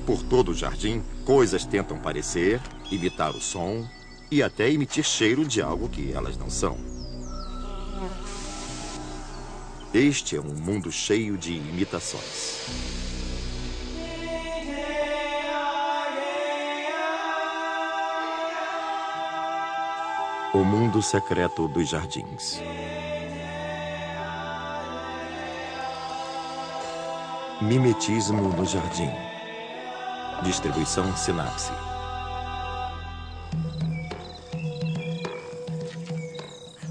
Por todo o jardim, coisas tentam parecer, imitar o som e até emitir cheiro de algo que elas não são. Este é um mundo cheio de imitações. O mundo secreto dos jardins. Mimetismo no jardim. Distribuição Sinapse.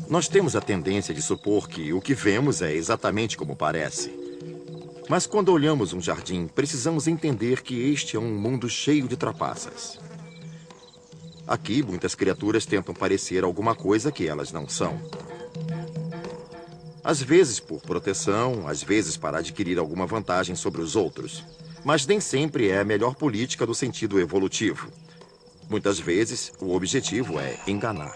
Nós temos a tendência de supor que o que vemos é exatamente como parece. Mas quando olhamos um jardim, precisamos entender que este é um mundo cheio de trapaças. Aqui, muitas criaturas tentam parecer alguma coisa que elas não são. Às vezes por proteção, às vezes para adquirir alguma vantagem sobre os outros. Mas nem sempre é a melhor política no sentido evolutivo. Muitas vezes, o objetivo é enganar.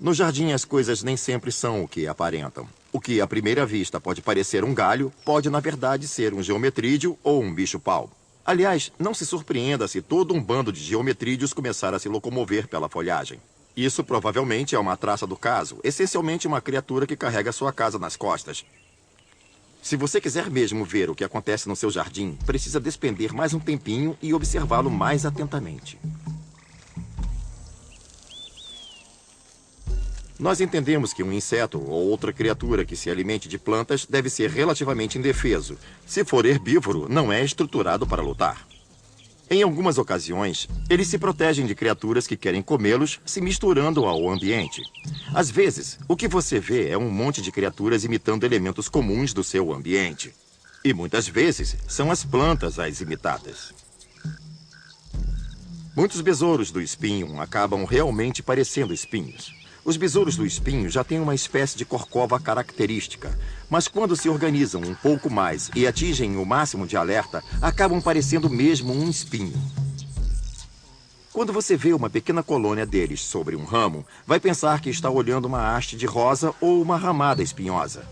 No jardim, as coisas nem sempre são o que aparentam. O que, à primeira vista, pode parecer um galho, pode, na verdade, ser um geometrídeo ou um bicho-pau. Aliás, não se surpreenda se todo um bando de geometrídeos começar a se locomover pela folhagem. Isso provavelmente é uma traça do caso, essencialmente uma criatura que carrega sua casa nas costas. Se você quiser mesmo ver o que acontece no seu jardim, precisa despender mais um tempinho e observá-lo mais atentamente. Nós entendemos que um inseto ou outra criatura que se alimente de plantas deve ser relativamente indefeso. Se for herbívoro, não é estruturado para lutar. Em algumas ocasiões, eles se protegem de criaturas que querem comê-los, se misturando ao ambiente. Às vezes, o que você vê é um monte de criaturas imitando elementos comuns do seu ambiente. E muitas vezes, são as plantas as imitadas. Muitos besouros do espinho acabam realmente parecendo espinhos. Os besouros do espinho já têm uma espécie de corcova característica, mas quando se organizam um pouco mais e atingem o máximo de alerta, acabam parecendo mesmo um espinho. Quando você vê uma pequena colônia deles sobre um ramo, vai pensar que está olhando uma haste de rosa ou uma ramada espinhosa.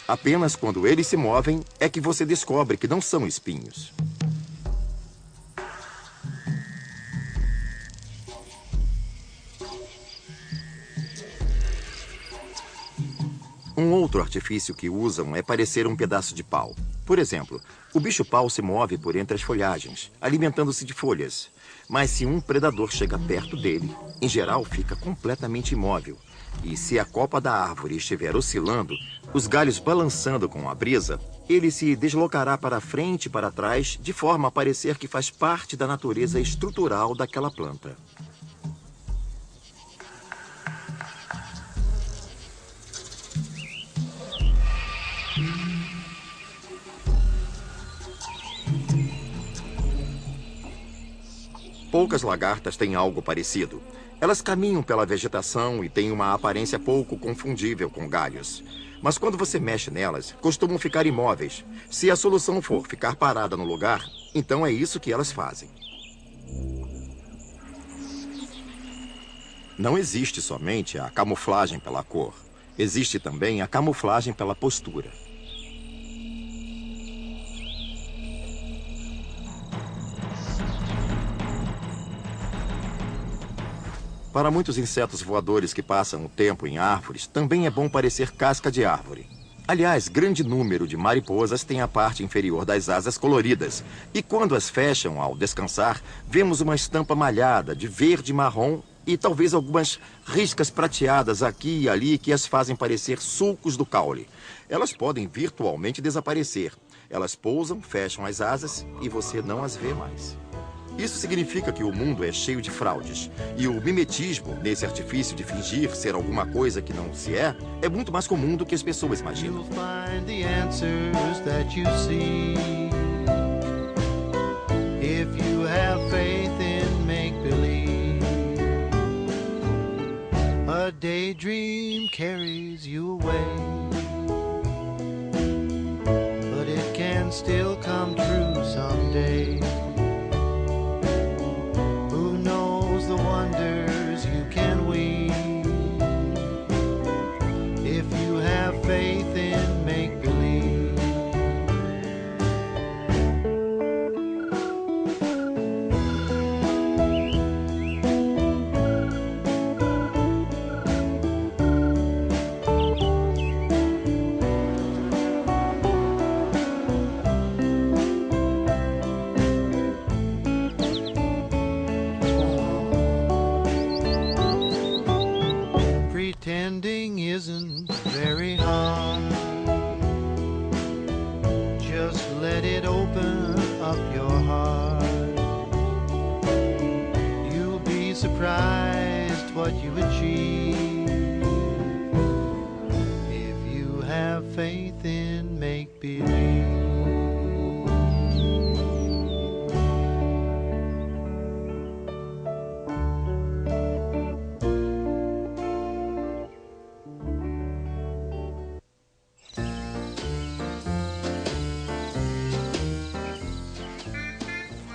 Apenas quando eles se movem é que você descobre que não são espinhos. Um outro artifício que usam é parecer um pedaço de pau. Por exemplo, o bicho-pau se move por entre as folhagens, alimentando-se de folhas. Mas se um predador chega perto dele, em geral fica completamente imóvel. E se a copa da árvore estiver oscilando, os galhos balançando com a brisa, ele se deslocará para frente e para trás, de forma a parecer que faz parte da natureza estrutural daquela planta. Poucas lagartas têm algo parecido. Elas caminham pela vegetação e têm uma aparência pouco confundível com galhos. Mas quando você mexe nelas, costumam ficar imóveis. Se a solução for ficar parada no lugar, então é isso que elas fazem. Não existe somente a camuflagem pela cor. Existe também a camuflagem pela postura. Para muitos insetos voadores que passam o tempo em árvores, também é bom parecer casca de árvore. Aliás, grande número de mariposas tem a parte inferior das asas coloridas. E quando as fecham ao descansar, vemos uma estampa malhada de verde e marrom e talvez algumas riscas prateadas aqui e ali que as fazem parecer sulcos do caule. Elas podem virtualmente desaparecer. Elas pousam, fecham as asas e você não as vê mais. Isso significa que o mundo é cheio de fraudes. E o mimetismo, nesse artifício de fingir ser alguma coisa que não se é muito mais comum do que as pessoas imaginam. You'll find the answers that you see if you have faith in make-believe. A daydream carries you away, but it can still come true someday. The wonders you can weave if you have faith in make-believe. very hard. Just let it open up your heart. You'll be surprised what you achieve if you have faith in make-believe.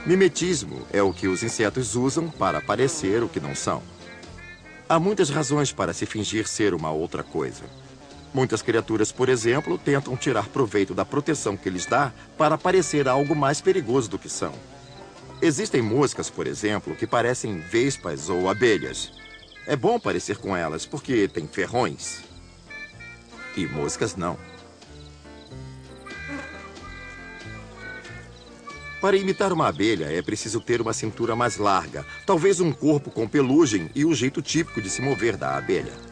Mimetismo é o que os insetos usam para parecer o que não são. Há muitas razões para se fingir ser uma outra coisa. Muitas criaturas, por exemplo, tentam tirar proveito da proteção que lhes dá para parecer algo mais perigoso do que são. Existem moscas, por exemplo, que parecem vespas ou abelhas. É bom parecer com elas porque têm ferrões. E moscas não. Para imitar uma abelha, é preciso ter uma cintura mais larga, talvez um corpo com pelugem e o jeito típico de se mover da abelha.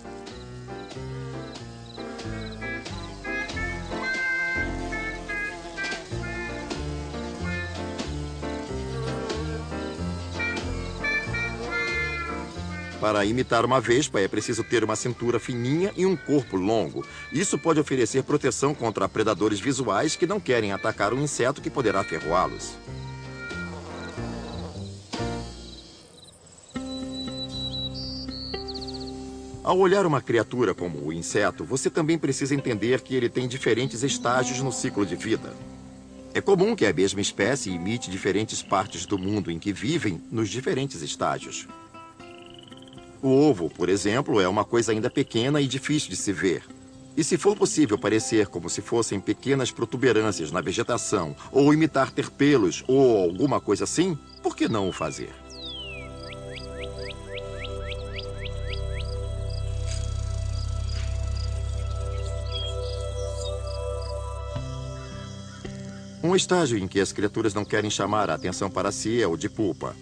Para imitar uma vespa, é preciso ter uma cintura fininha e um corpo longo. Isso pode oferecer proteção contra predadores visuais que não querem atacar um inseto que poderá ferroá-los. Ao olhar uma criatura como o inseto, você também precisa entender que ele tem diferentes estágios no ciclo de vida. É comum que a mesma espécie imite diferentes partes do mundo em que vivem nos diferentes estágios. O ovo, por exemplo, é uma coisa ainda pequena e difícil de se ver. E se for possível parecer como se fossem pequenas protuberâncias na vegetação, ou imitar ter pelos, ou alguma coisa assim, por que não o fazer? Um estágio em que as criaturas não querem chamar a atenção para si é o de pupa.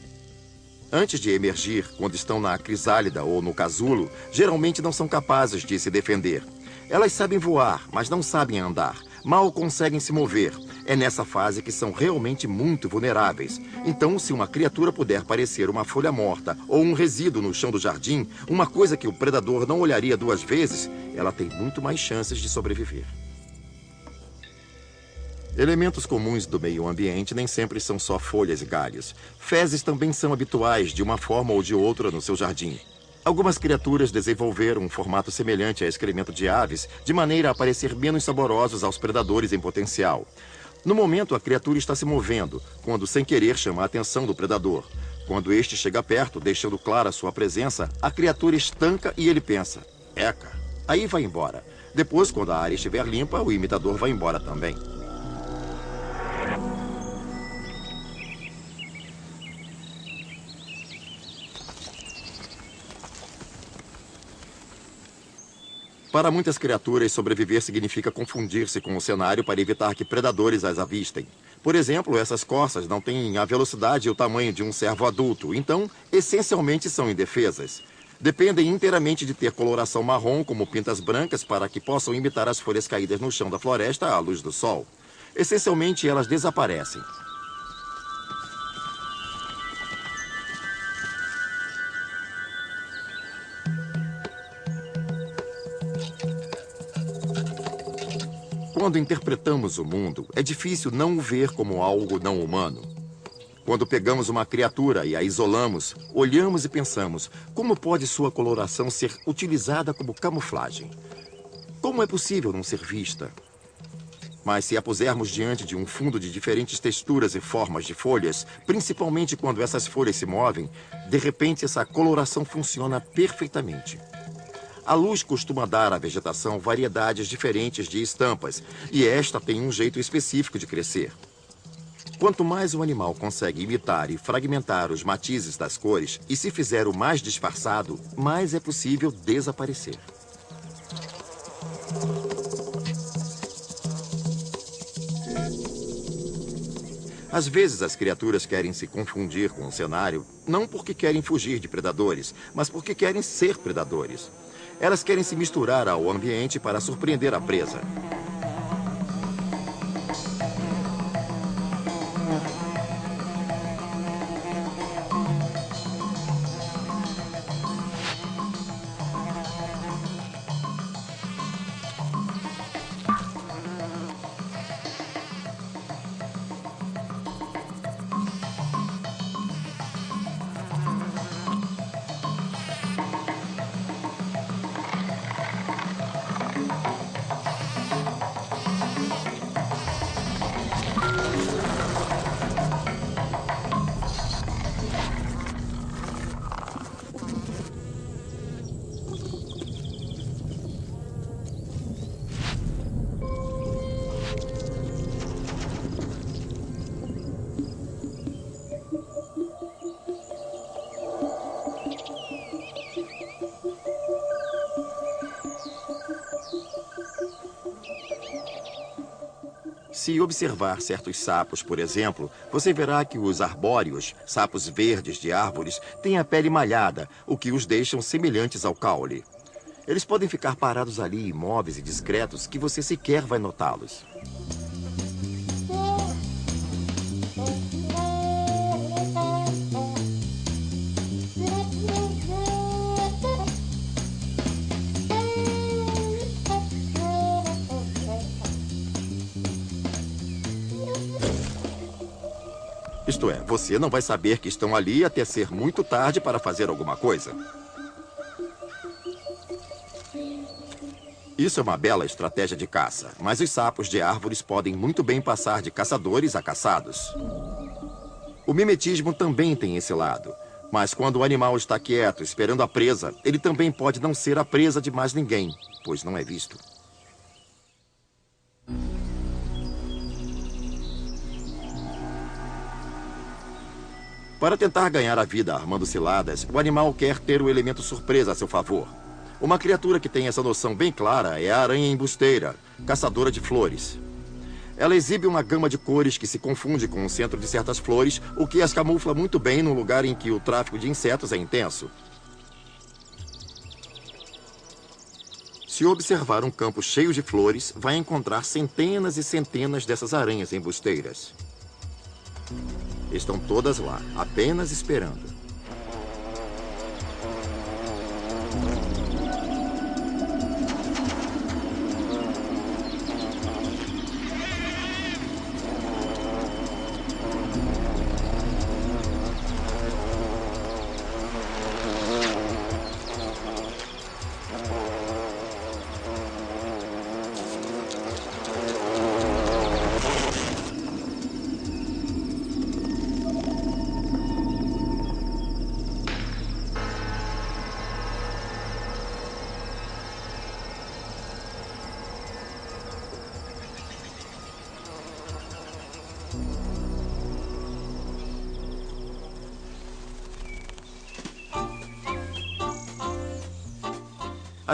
Antes de emergir, quando estão na crisálida ou no casulo, geralmente não são capazes de se defender. Elas sabem voar, mas não sabem andar. Mal conseguem se mover. É nessa fase que são realmente muito vulneráveis. Então, se uma criatura puder parecer uma folha morta ou um resíduo no chão do jardim, uma coisa que o predador não olharia duas vezes, ela tem muito mais chances de sobreviver. Elementos comuns do meio ambiente nem sempre são só folhas e galhos. Fezes também são habituais de uma forma ou de outra no seu jardim. Algumas criaturas desenvolveram um formato semelhante a excremento de aves, de maneira a parecer menos saborosos aos predadores em potencial. No momento, a criatura está se movendo, quando sem querer chama a atenção do predador. Quando este chega perto, deixando clara sua presença, a criatura estanca e ele pensa, eca, aí vai embora. Depois, quando a área estiver limpa, o imitador vai embora também. Para muitas criaturas, sobreviver significa confundir-se com o cenário para evitar que predadores as avistem. Por exemplo, essas corças não têm a velocidade e o tamanho de um cervo adulto, então, essencialmente são indefesas. Dependem inteiramente de ter coloração marrom como pintas brancas para que possam imitar as folhas caídas no chão da floresta à luz do sol. Essencialmente, elas desaparecem. Quando interpretamos o mundo, é difícil não o ver como algo não humano. Quando pegamos uma criatura e a isolamos, olhamos e pensamos, como pode sua coloração ser utilizada como camuflagem? Como é possível não ser vista? Mas se a pusermos diante de um fundo de diferentes texturas e formas de folhas, principalmente quando essas folhas se movem, de repente essa coloração funciona perfeitamente. A luz costuma dar à vegetação variedades diferentes de estampas, e esta tem um jeito específico de crescer. Quanto mais o animal consegue imitar e fragmentar os matizes das cores, e se fizer o mais disfarçado, mais é possível desaparecer. Às vezes as criaturas querem se confundir com o cenário, não porque querem fugir de predadores, mas porque querem ser predadores. Elas querem se misturar ao ambiente para surpreender a presa. Se observar certos sapos, por exemplo, você verá que os arbóreos, sapos verdes de árvores, têm a pele malhada, o que os deixam semelhantes ao caule. Eles podem ficar parados ali, imóveis e discretos, que você sequer vai notá-los. Isto é, você não vai saber que estão ali até ser muito tarde para fazer alguma coisa. Isso é uma bela estratégia de caça, mas os sapos de árvores podem muito bem passar de caçadores a caçados. O mimetismo também tem esse lado, mas quando o animal está quieto, esperando a presa, ele também pode não ser a presa de mais ninguém, pois não é visto. Para tentar ganhar a vida armando ciladas, o animal quer ter o elemento surpresa a seu favor. Uma criatura que tem essa noção bem clara é a aranha embusteira, caçadora de flores. Ela exibe uma gama de cores que se confunde com o centro de certas flores, o que as camufla muito bem num lugar em que o tráfico de insetos é intenso. Se observar um campo cheio de flores, vai encontrar centenas e centenas dessas aranhas embusteiras. Estão todas lá, apenas esperando.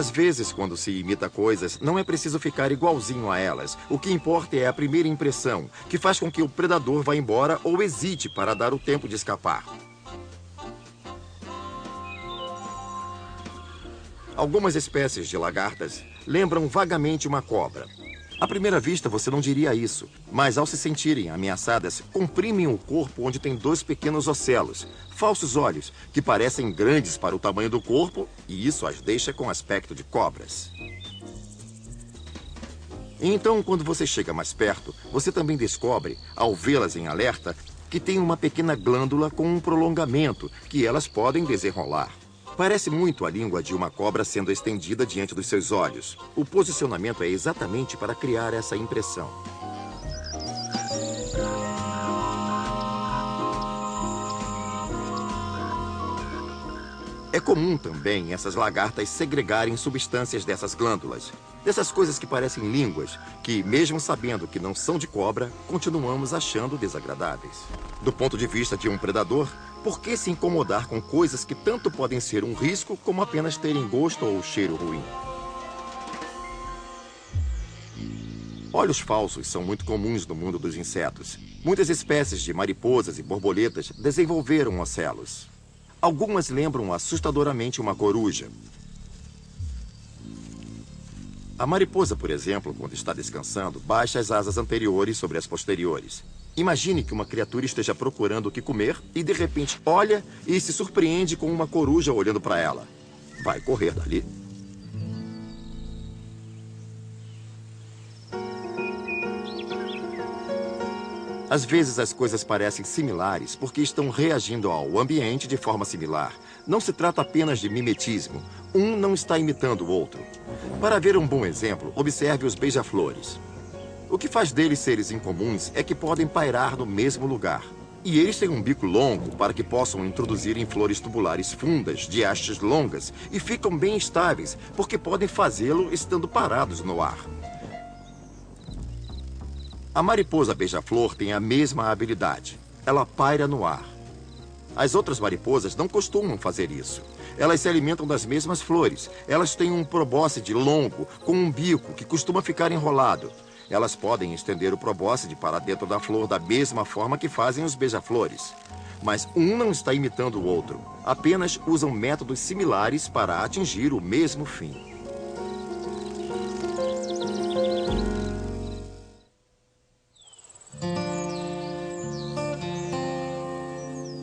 Às vezes, quando se imita coisas, não é preciso ficar igualzinho a elas. O que importa é a primeira impressão, que faz com que o predador vá embora ou hesite para dar o tempo de escapar. Algumas espécies de lagartas lembram vagamente uma cobra. À primeira vista, você não diria isso, mas ao se sentirem ameaçadas, comprimem o corpo onde tem dois pequenos ocelos, falsos olhos, que parecem grandes para o tamanho do corpo, e isso as deixa com aspecto de cobras. Então, quando você chega mais perto, você também descobre, ao vê-las em alerta, que tem uma pequena glândula com um prolongamento que elas podem desenrolar. Parece muito a língua de uma cobra sendo estendida diante dos seus olhos. O posicionamento é exatamente para criar essa impressão. É comum também essas lagartas segregarem substâncias dessas glândulas. Dessas coisas que parecem línguas, que mesmo sabendo que não são de cobra, continuamos achando desagradáveis. Do ponto de vista de um predador, por que se incomodar com coisas que tanto podem ser um risco como apenas terem gosto ou cheiro ruim? Olhos falsos são muito comuns no mundo dos insetos. Muitas espécies de mariposas e borboletas desenvolveram ocelos. Algumas lembram assustadoramente uma coruja. A mariposa, por exemplo, quando está descansando, baixa as asas anteriores sobre as posteriores. Imagine que uma criatura esteja procurando o que comer e, de repente, olha e se surpreende com uma coruja olhando para ela. Vai correr dali. Às vezes as coisas parecem similares porque estão reagindo ao ambiente de forma similar. Não se trata apenas de mimetismo. Um não está imitando o outro. Para ver um bom exemplo, observe os beija-flores. O que faz deles seres incomuns é que podem pairar no mesmo lugar. E eles têm um bico longo para que possam introduzir em flores tubulares fundas, de hastes longas, e ficam bem estáveis, porque podem fazê-lo estando parados no ar. A mariposa beija-flor tem a mesma habilidade. Ela paira no ar. As outras mariposas não costumam fazer isso. Elas se alimentam das mesmas flores. Elas têm um probóscide longo, com um bico que costuma ficar enrolado. Elas podem estender o probóscide para dentro da flor da mesma forma que fazem os beija-flores. Mas um não está imitando o outro. Apenas usam métodos similares para atingir o mesmo fim.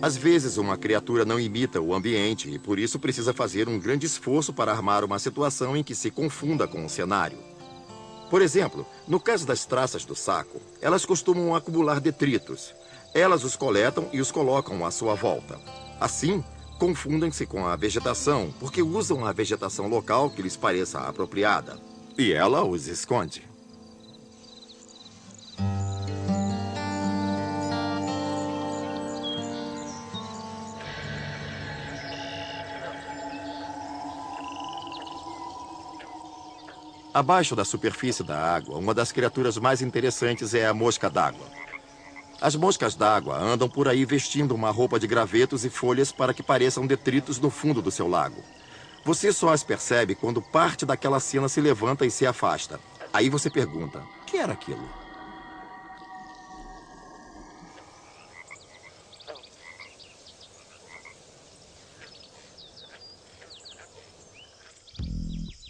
Às vezes, uma criatura não imita o ambiente e, por isso, precisa fazer um grande esforço para armar uma situação em que se confunda com o cenário. Por exemplo, no caso das traças do saco, elas costumam acumular detritos. Elas os coletam e os colocam à sua volta. Assim, confundem-se com a vegetação, porque usam a vegetação local que lhes pareça apropriada. E ela os esconde. Abaixo da superfície da água, uma das criaturas mais interessantes é a mosca d'água. As moscas d'água andam por aí vestindo uma roupa de gravetos e folhas para que pareçam detritos no fundo do seu lago. Você só as percebe quando parte daquela cena se levanta e se afasta. Aí você pergunta, o que era aquilo?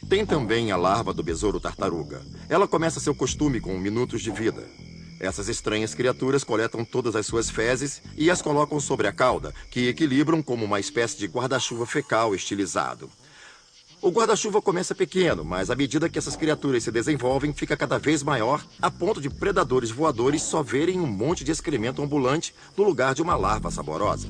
Tem também a larva do besouro tartaruga. Ela começa seu costume com minutos de vida. Essas estranhas criaturas coletam todas as suas fezes e as colocam sobre a cauda, que equilibram como uma espécie de guarda-chuva fecal estilizado. O guarda-chuva começa pequeno, mas à medida que essas criaturas se desenvolvem, fica cada vez maior, a ponto de predadores voadores só verem um monte de excremento ambulante no lugar de uma larva saborosa.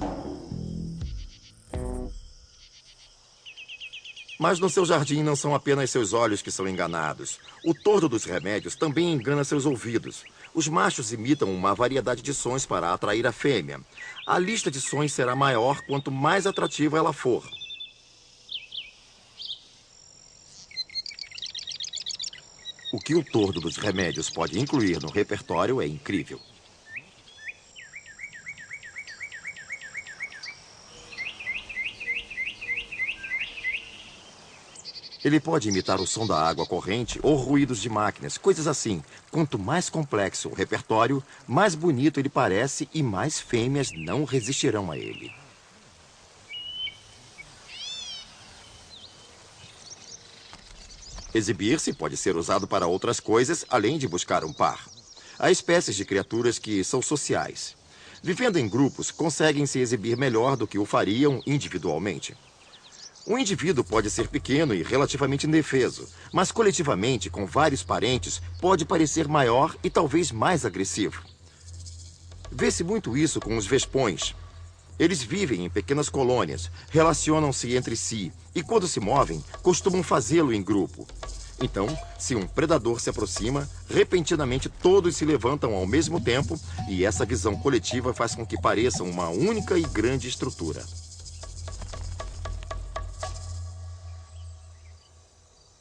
Mas no seu jardim não são apenas seus olhos que são enganados. O tordo dos remédios também engana seus ouvidos. Os machos imitam uma variedade de sons para atrair a fêmea. A lista de sons será maior quanto mais atrativa ela for. O que o tordo dos remédios pode incluir no repertório é incrível. Ele pode imitar o som da água corrente ou ruídos de máquinas, coisas assim. Quanto mais complexo o repertório, mais bonito ele parece e mais fêmeas não resistirão a ele. Exibir-se pode ser usado para outras coisas, além de buscar um par. Há espécies de criaturas que são sociais. Vivendo em grupos, conseguem se exibir melhor do que o fariam individualmente. Um indivíduo pode ser pequeno e relativamente indefeso, mas coletivamente, com vários parentes, pode parecer maior e talvez mais agressivo. Vê-se muito isso com os vespões. Eles vivem em pequenas colônias, relacionam-se entre si e, quando se movem, costumam fazê-lo em grupo. Então, se um predador se aproxima, repentinamente todos se levantam ao mesmo tempo e essa visão coletiva faz com que pareçam uma única e grande estrutura.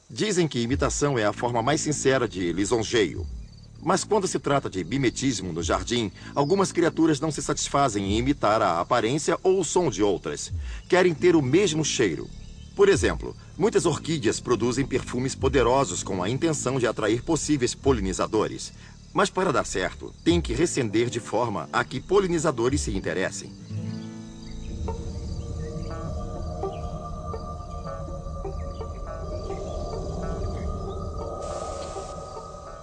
Dizem que imitação é a forma mais sincera de lisonjeio. Mas quando se trata de mimetismo no jardim, algumas criaturas não se satisfazem em imitar a aparência ou o som de outras. Querem ter o mesmo cheiro. Por exemplo, muitas orquídeas produzem perfumes poderosos com a intenção de atrair possíveis polinizadores. Mas para dar certo, tem que recender de forma a que polinizadores se interessem.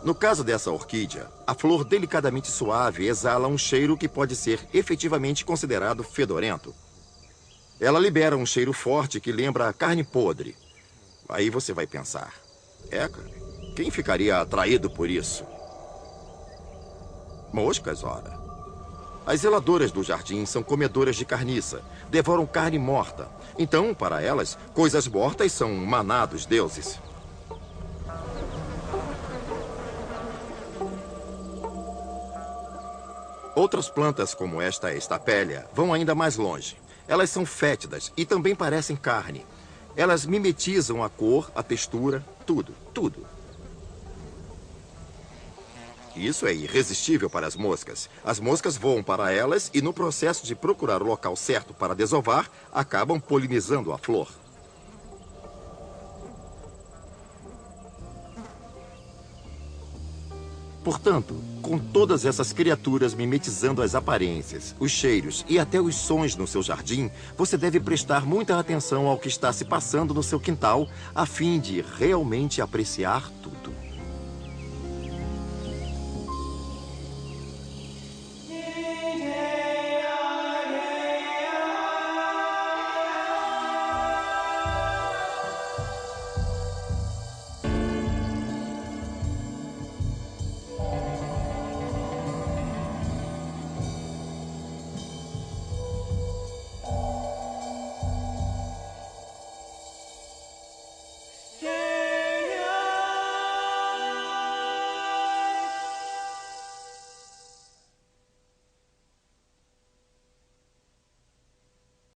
No caso dessa orquídea, a flor delicadamente suave exala um cheiro que pode ser efetivamente considerado fedorento. Ela libera um cheiro forte que lembra carne podre. Aí você vai pensar, cara, quem ficaria atraído por isso? Moscas, ora. As zeladoras do jardim são comedoras de carniça, devoram carne morta. Então, para elas, coisas mortas são um maná dos deuses. Outras plantas, como esta estapélia, vão ainda mais longe. Elas são fétidas e também parecem carne. Elas mimetizam a cor, a textura, tudo, tudo. Isso é irresistível para as moscas. As moscas voam para elas e, no processo de procurar o local certo para desovar, acabam polinizando a flor. Portanto, com todas essas criaturas mimetizando as aparências, os cheiros e até os sons no seu jardim, você deve prestar muita atenção ao que está se passando no seu quintal, a fim de realmente apreciar tudo.